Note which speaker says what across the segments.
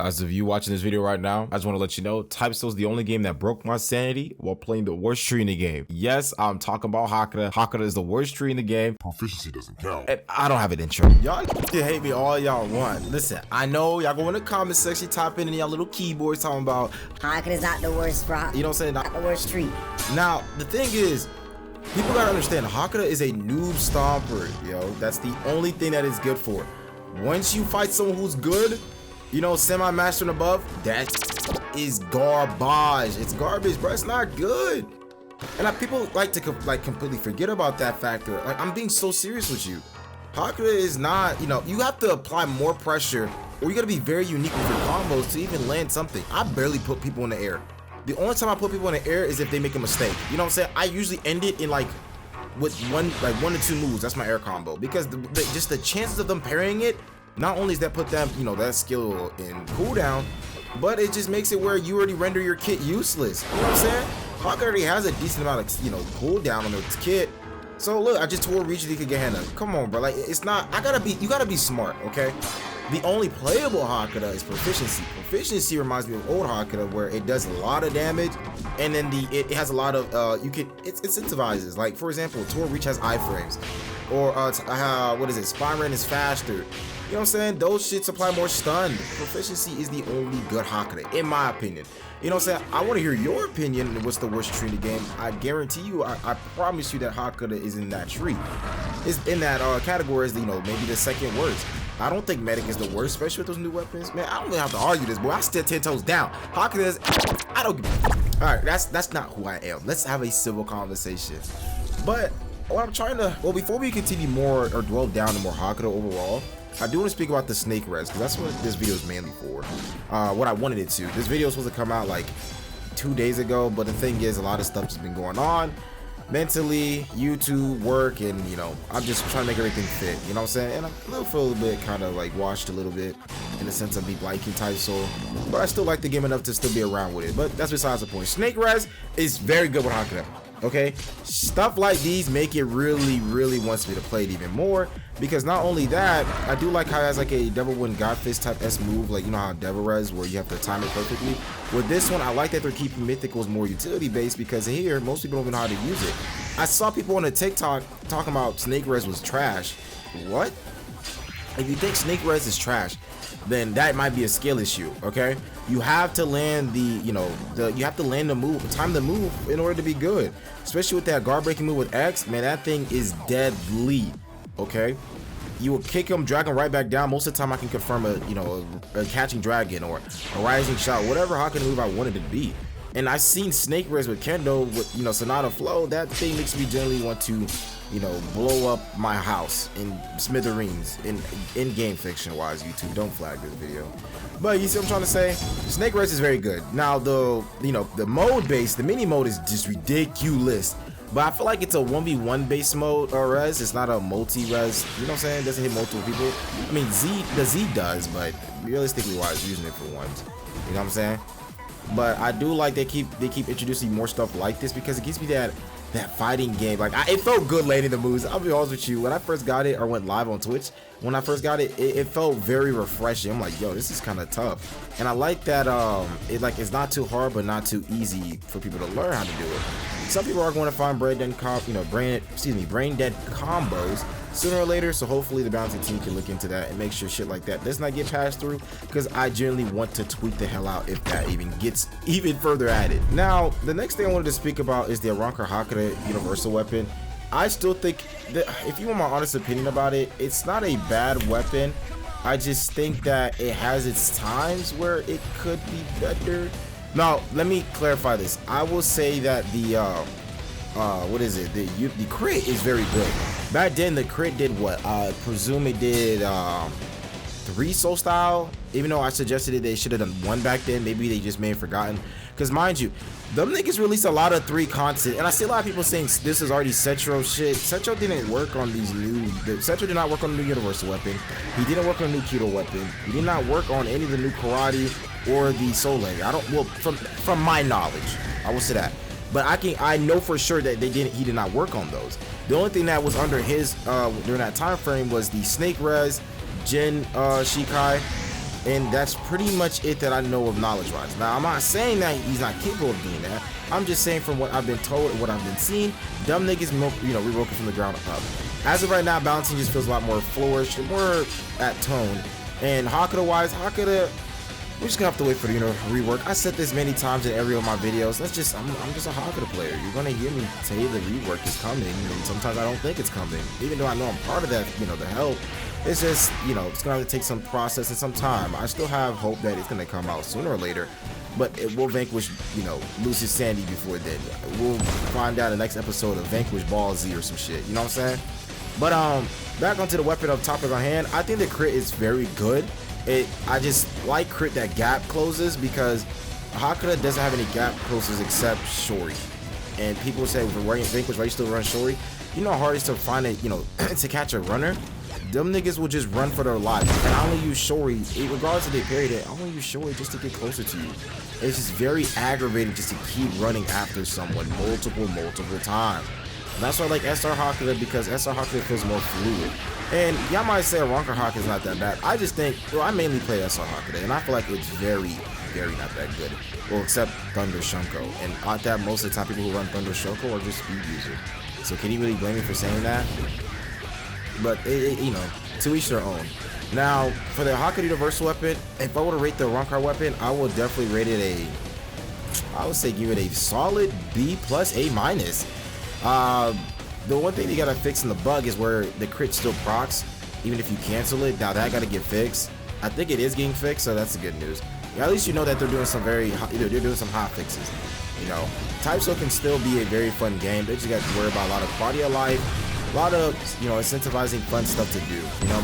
Speaker 1: As of you watching this video right now, I just want to let you know, Type Steal is the only game that broke my sanity while playing the worst tree in the game. Yes, I'm talking about Hakuda. Hakuda is the worst tree in the game.
Speaker 2: Proficiency doesn't count.
Speaker 1: And I don't have an intro. Y'all can hate me all y'all want. Listen, I know y'all go in the comment section, type in y'all little keyboards talking about
Speaker 3: Hakuda is not the worst rock.
Speaker 1: You know what I'm saying?
Speaker 3: Not the worst tree.
Speaker 1: Now, the thing is, people gotta understand, Hakuda is a noob stomper, yo. That's the only thing that it's good for. Once you fight someone who's good, you know, semi-master and above, that is garbage. It's garbage, bro. It's not good. And people like to completely forget about that factor. Like, I'm being so serious with you. Hakuda is not, you know, you have to apply more pressure, or you gotta be very unique with your combos to even land something. I barely put people in the air. The only time I put people in the air is if they make a mistake. You know what I'm saying? I usually end it in like with one to two moves. That's my air combo, because just the chances of them parrying it, not only does that put them, you know, that skill in cooldown, but it just makes it where you already render your kit useless. You know what I'm saying? Haka already has a decent amount of, you know, cooldown on its kit. So look, I just tore region he could get hand. Come on, bro. Like, it's not. You gotta be smart, okay? The only playable Hakuda is proficiency. Proficiency reminds me of old Hakuda, where it does a lot of damage, and then it has a lot of it incentivizes. Like, for example, Tor Reach has iframes, or what is it? Spine is faster. You know what I'm saying? Those shits apply more stun. Proficiency is the only good Hakuda, in my opinion. You know what I'm saying? I want to hear your opinion. What's the worst tree in the game? I guarantee you, I promise you that Hakuda is in that tree. It's in that category as, you know, maybe the second worst. I don't think Medic is the worst, especially with those new weapons. Man, I don't even have to argue this, boy. I still 10 toes down. Hakuda is, I don't give a. All right, that's not who I am. Let's have a civil conversation. But what I'm trying to, well, before we continue more or dwell down to more Hakuda overall, I do want to speak about the snake res, because that's what this video is mainly for. What I wanted it to. This video was supposed to come out like 2 days ago, but the thing is, a lot of stuff has been going on mentally, YouTube, work, and, you know, I'm just trying to make everything fit. You know what I'm saying? And I feel a little bit kind of like washed a little bit in the sense of me liking Type Steal, but I still like the game enough to still be around with it. But that's besides the point. Snake res is very good with Hakuda. Okay, stuff like these make it really wants me to play it even more, because not only that, I do like how it has like a Devil Wind God Fist type S move, like, you know how Devil Res, where you have to time it perfectly. With this one, I like that they're keeping mythicals more utility based, because here most people don't even know how to use it. I saw people on the TikTok talking about Snake Res was trash. What? If you think Snake Res is trash, then that might be a skill issue. Okay, you have to land the, you know, you have to land the move, time the move in order to be good. Especially with that guard breaking move with X, man, that thing is deadly. Okay, you will kick him, drag him right back down. Most of the time, I can confirm a catching dragon or a rising shot, whatever Hakuda move I wanted it to be. And I've seen Snake Res with Kendo with, you know, Sonata Flow. That thing makes me generally want to, you know, blow up my house in smithereens in game fiction wise. YouTube, don't flag this video. But you see what I'm trying to say? Snake Res is very good. Now the mode base, the mini mode is just ridiculous. But I feel like it's a 1v1 base mode or res. It's not a multi-res. You know what I'm saying? It doesn't hit multiple people. I mean, the Z does, but realistically wise, using it for ones. You know what I'm saying? But I do like they keep introducing more stuff like this, because it gives me that fighting game. Like, it felt good landing the moves. I'll be honest with you. When I first got it, or went live on Twitch, when I first got it, it felt very refreshing. I'm like, yo, this is kind of tough. And I like that it's not too hard, but not too easy for people to learn how to do it. Some people are going to find brain dead combos sooner or later, so hopefully the bouncing team can look into that and make sure shit like that does not get passed through, because I generally want to tweak the hell out if that even gets even further added. Now, the next thing I wanted to speak about is the Aranka Hakuda universal weapon. I still think that, if you want my honest opinion about it, it's not a bad weapon. I just think that it has its times where it could be better. Now, let me clarify this. I will say that the crit is very good. Back then, the crit did what? I presume it did 3 soul style, even though I suggested they should have done 1 back then. Maybe they just may have forgotten, because mind you, them niggas released a lot of 3 content, and I see a lot of people saying this is already Setro shit. Setro didn't work on these Setro did not work on the new universal weapon. He didn't work on the new keto weapon. He did not work on any of the new karate or the soul leg. From my knowledge, I will say that. But I know for sure that he did not work on those. The only thing that was under his during that time frame was the Snake Res, Jin Shikai, And that's pretty much it that I know of knowledge-wise. Now, I'm not saying that he's not capable of doing that. I'm just saying from what I've been told and what I've been seeing, dumb niggas, reworking from the ground up. As of right now, balancing just feels a lot more flourished and more at tone. And Hakuda-wise, Hakuda, we're just gonna have to wait for the rework. I said this many times in every one of my videos. I'm just a Hakuda player. You're gonna hear me say the rework is coming, and sometimes I don't think it's coming. Even though I know I'm part of that, the help. It's just, it's gonna have to take some process and some time. I still have hope that it's gonna come out sooner or later, but it will vanquish, Lucius Sandy before then. We'll find out in the next episode of Vanquish Ball Z or some shit. You know what I'm saying? But back onto the weapon of topic on hand. I think the crit is very good. I just like crit that gap closes because Hakuda doesn't have any gap closes except Shori. And people say, Vanquish, why you still run Shori? You know how hard it is to find it, to catch a runner? Them niggas will just run for their lives. And I only use Shori, regardless of their parry, I only use Shori just to get closer to you. It's just very aggravating just to keep running after someone multiple times. And that's why I like SR Hakuda, because SR Hakuda feels more fluid. And y'all might say Ronker Hakuda is not that bad. I just think, I mainly play SR Hakuda, and I feel like it's very not that good. Well, except Thunder Shunko. And at that, most of the time, people who run Thunder Shunko are just speed users. So can you really blame me for saying that? But, to each their own. Now, for the Hakuda universal weapon, if I were to rate the Ronker weapon, I would definitely rate it I would say give it a solid B+, A-. The one thing you gotta fix in the bug is where the crit still procs, even if you cancel it. Now that gotta get fixed. I think it is getting fixed, so that's the good news. Yeah, at least you know that they're doing some they're doing some hot fixes. Type-So can still be a very fun game. They just got to worry about a lot of quality of life, a lot of incentivizing fun stuff to do.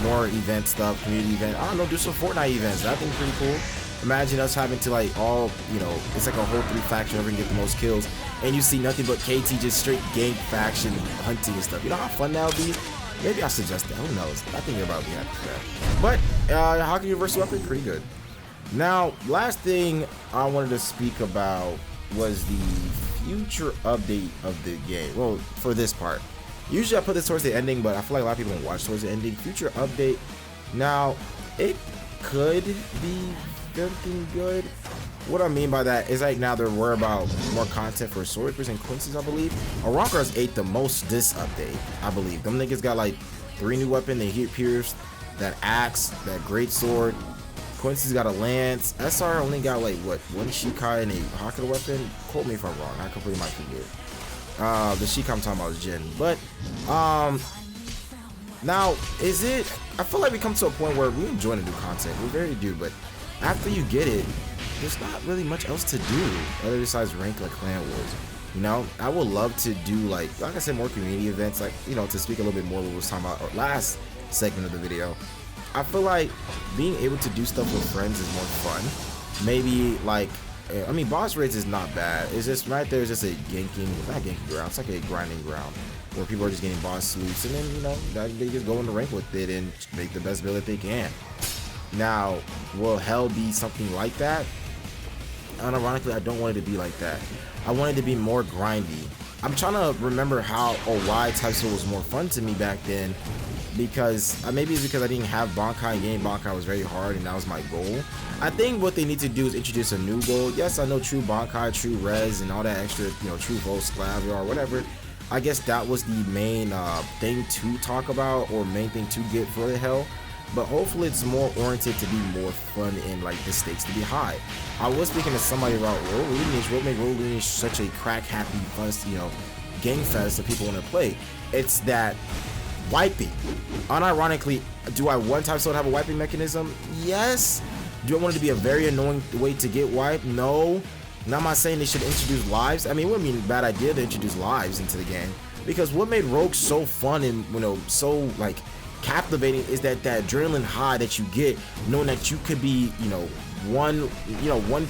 Speaker 1: More event stuff, community event. I don't know, do some Fortnite events. That thing's pretty cool. Imagine us having to it's like a whole 3 faction whoever can get the most kills, and you see nothing but KT just straight gank faction hunting and stuff. You know how fun that would be? Maybe I suggest that. Who knows? I think everybody would be happy for that. But Hakuda universal weapon, pretty good. Now, last thing I wanted to speak about was the future update of the game. Well, for this part. Usually I put this towards the ending, but I feel like a lot of people don't watch towards the ending. Future update. Now, it could be something good. What I mean by that is now they're worried about more content for Sword Reapers and Quincy's, I believe. Aronka's ate the most this update, I believe. Them niggas got 3 new weapons. They hit Pierce, that axe, that great sword. Quincy's got a lance. SR only got 1 Shikai and a Hakuda weapon. Quote me if I'm wrong. I completely might forget. The Shikai I'm talking about is Jin. But now I feel like we come to a point where we enjoy the new content. We very do, but after you get it, there's not really much else to do other besides rank Clan Wars. I would love to do like I said, more community events, to speak a little bit more what we was talking about last segment of the video. I feel like being able to do stuff with friends is more fun. Maybe boss raids is not bad. It's just right there is just a not ganking ground. It's like a grinding ground where people are just getting boss sweeps, and then they just go in the rank with it and make the best build that they can. Now, will Hell be something like that? Unironically, I don't want it to be like that. I want it to be more grindy. I'm trying to remember how or why Type-So was more fun to me back then, because maybe it's because I didn't have Bankai game. Bankai was very hard, and that was my goal. I think what they need to do is introduce a new goal. Yes, I know True Bankai, True Res, and all that extra, True Volt, Sclavia, or whatever. I guess that was the main thing to talk about, or main thing to get for the Hell. But hopefully it's more oriented to be more fun and the stakes to be high. I was speaking to somebody about Road Lineage. What made Road Lineage such a crack happy, fun, game fest that people want to play? It's that wiping. Unironically, do I want Type-So to have a wiping mechanism? Yes. Do I want it to be a very annoying way to get wiped? No. Now I'm not saying they should introduce lives. I mean, it wouldn't be a bad idea to introduce lives into the game, because what made Rogue so fun and so captivating is that adrenaline high that you get knowing that you could be one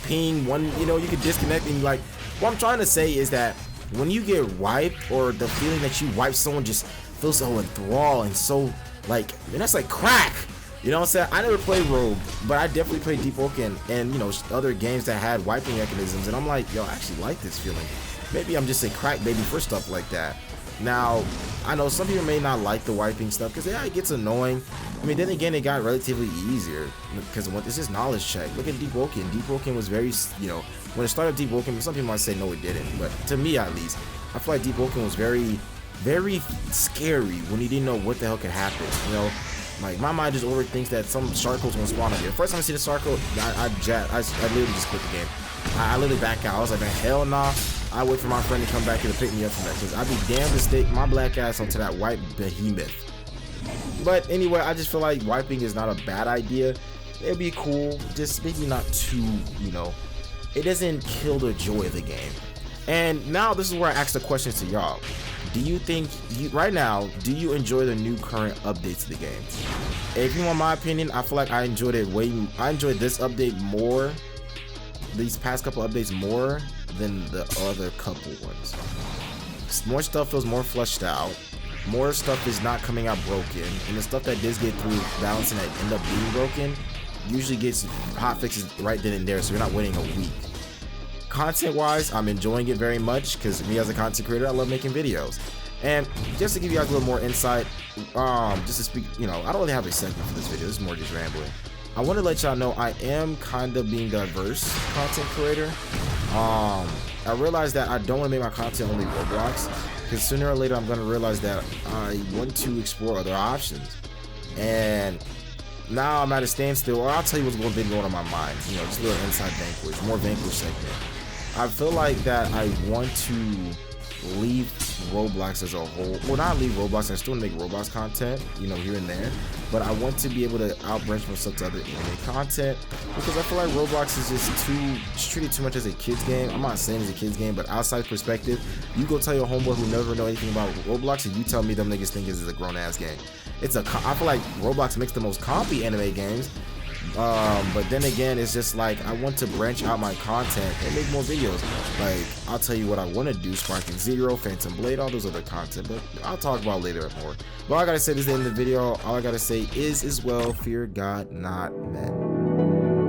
Speaker 1: ping, you could disconnect, and what I'm trying to say is that when you get wiped, or the feeling that you wipe someone just feels so enthralled and so man, that's like crack. You know what I'm saying? I never played Rogue, but I definitely played Deep Oaken and other games that had wiping mechanisms, and I'm like, yo, I actually like this feeling. Maybe I'm just a crack baby for stuff like that. Now, I know some people may not like the wiping stuff because yeah, it gets annoying. I mean, then again, it got relatively easier because it's just knowledge check. Look at Deep Woken. Deep Woken was very, you know, when it started Deep Woken, some people might say no, it didn't, but to me at least, I feel like Deep Woken was very scary when you didn't know what the hell could happen. You know, like my mind just overthinks that some shark codes gonna spawn on you. The first time I see the shark code, I literally just quit the game. I literally back out. I was like, man, hell nah. I wait for my friend to come back here to pick me up from that because I'd be damned to stick my black ass onto that white behemoth. But anyway, I just feel like wiping is not a bad idea. It'd be cool, just maybe not too, you know, it doesn't kill the joy of the game. And now this is where I ask the question to y'all. Do you think, right now, do you enjoy the new current updates to the game? If you want my opinion, I feel like I enjoyed this update more, these past couple updates more than the other couple ones. More stuff feels more fleshed out. More stuff is not coming out broken, and the stuff that does get through balancing that end up being broken usually gets hot fixes right then and there, so you're not waiting a week. Content wise, I'm enjoying it very much because me as a content creator, I love making videos. And just to give you guys a little more insight, just to speak, you know, I don't really have a segment for this video, this is more just rambling. I want to let y'all know I am kind of being diverse content creator. I realized that I don't want to make my content only Roblox, because sooner or later I'm going to realize that I want to explore other options. And now I'm at a standstill, or I'll tell you what's been going on in my mind. You know, just a little inside Vanquish, more Vanquish segment. I feel like that I want to leave Roblox as a whole. Well, not leave Roblox, I still want to make Roblox content, you know, here and there. But I want to be able to outbranch myself to other anime content, because I feel like Roblox is just treated too much as a kid's game. I'm not saying it's a kid's game, but outside perspective, you go tell your homeboy who never know anything about Roblox, and you tell me them niggas think it's a grown ass game. I feel like Roblox makes the most compy anime games. But then again, it's just like I want to branch out my content and make more videos. Like, I'll tell you what I want to do: Sparking Zero, Phantom Blade, all those other content, but I'll talk about later more. But all I gotta say is in the video, all I gotta say is as well, fear God, not men.